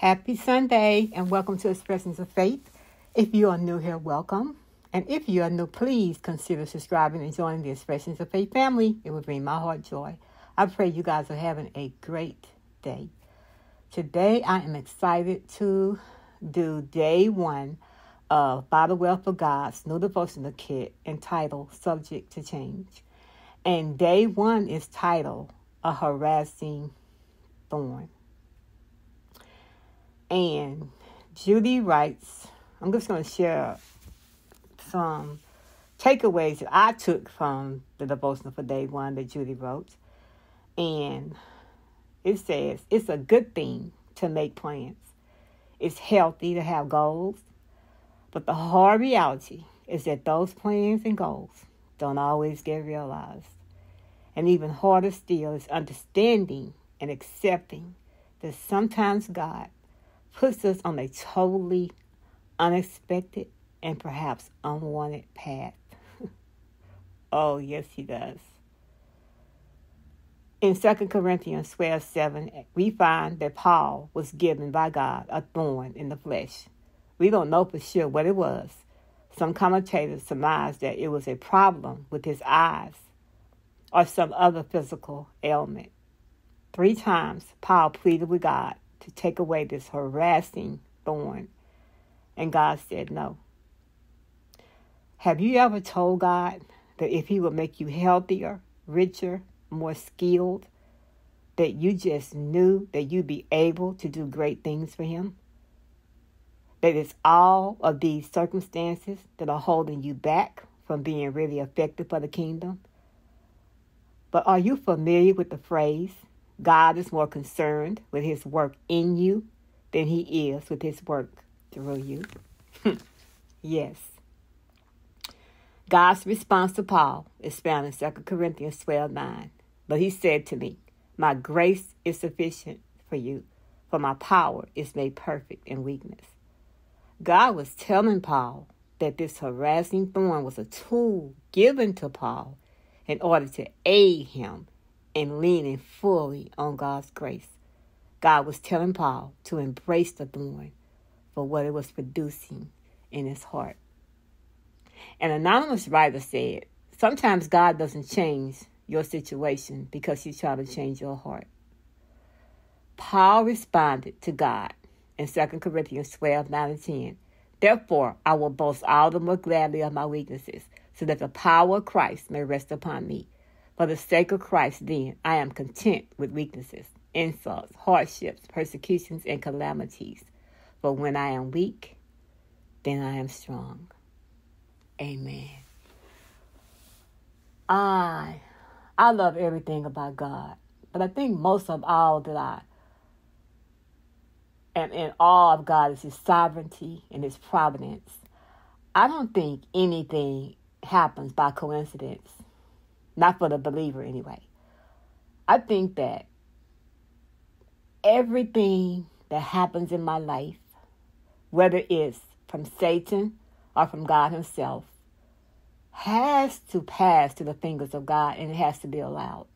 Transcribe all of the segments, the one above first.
Happy Sunday and welcome to Expressions of Faith. If you are new here, welcome. And if you are new, please consider subscribing and joining the Expressions of Faith family. It would bring my heart joy. I pray you guys are having a great day. Today, I am excited to do day one of By the Wealth of God's new devotional kit entitled Subject to Change. And day one is titled A Harassing Thorn. And Judy writes, I'm just going to share some takeaways that I took from the devotional for day one that Judy wrote. And it says, it's a good thing to make plans. It's healthy to have goals. But the hard reality is that those plans and goals don't always get realized. And even harder still is understanding and accepting that sometimes God puts us on a totally unexpected and perhaps unwanted path. Oh, yes, he does. In 2 Corinthians 12:7, we find that Paul was given by God a thorn in the flesh. We don't know for sure what it was. Some commentators surmise that it was a problem with his eyes or some other physical ailment. 3 times, Paul pleaded with God to take away this harassing thorn, and God said no. Have you ever told God that if he would make you healthier, richer, more skilled, that you just knew that you'd be able to do great things for him? That it's all of these circumstances that are holding you back from being really effective for the kingdom? But are you familiar with the phrase, God is more concerned with his work in you than he is with his work through you? Yes. God's response to Paul is found in 2 Corinthians 12:9. But he said to me, my grace is sufficient for you, for my power is made perfect in weakness. God was telling Paul that this harassing thorn was a tool given to Paul in order to aid him in leaning fully on God's grace. God was telling Paul to embrace the thorn for what it was producing in his heart. An anonymous writer said, sometimes God doesn't change your situation because he's trying to change your heart. Paul responded to God in 2 Corinthians 12:9-10. Therefore, I will boast all the more gladly of my weaknesses, so that the power of Christ may rest upon me. For the sake of Christ, then, I am content with weaknesses, insults, hardships, persecutions, and calamities. For when I am weak, then I am strong. Amen. I love everything about God, but I think most of all that I am in awe of God is his sovereignty and his providence. I don't think anything happens by coincidence. Not for the believer, anyway. I think that everything that happens in my life, whether it's from Satan or from God himself, has to pass to the fingers of God, and it has to be allowed.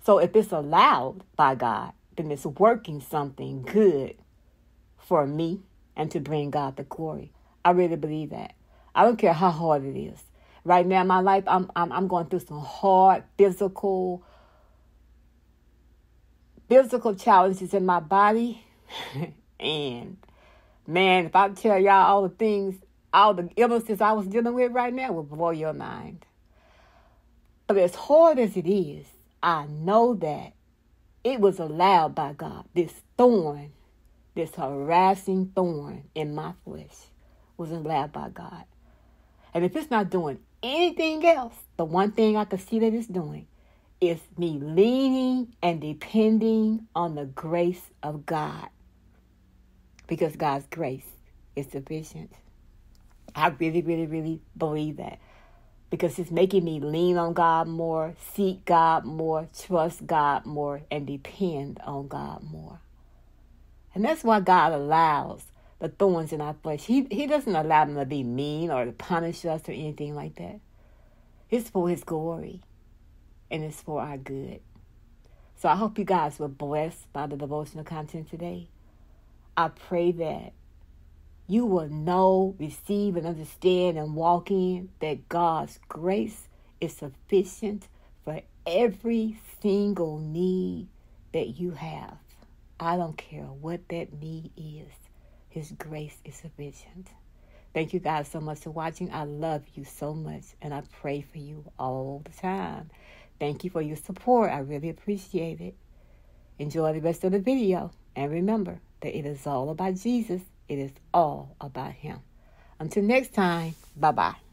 So if it's allowed by God, then it's working something good for me and to bring God the glory. I really believe that. I don't care how hard it is. Right now in my life, I'm going through some hard physical challenges in my body. And man, if I tell y'all all the things, all the illnesses I was dealing with right now, will blow your mind. But as hard as it is, I know that it was allowed by God. This thorn, this harassing thorn in my flesh was allowed by God. And if it's not doing anything else, the one thing I can see that it's doing is me leaning and depending on the grace of God. Because God's grace is sufficient. I really, really, really believe that. Because it's making me lean on God more, seek God more, trust God more, and depend on God more. And that's why God allows the thorns in our flesh. He doesn't allow them to be mean or to punish us or anything like that. It's for his glory. And it's for our good. So I hope you guys were blessed by the devotional content today. I pray that you will know, receive, and understand and walk in that God's grace is sufficient for every single need that you have. I don't care what that need is. His grace is sufficient. Thank you guys so much for watching. I love you so much, and I pray for you all the time. Thank you for your support. I really appreciate it. Enjoy the rest of the video. And remember that it is all about Jesus. It is all about Him. Until next time, bye-bye.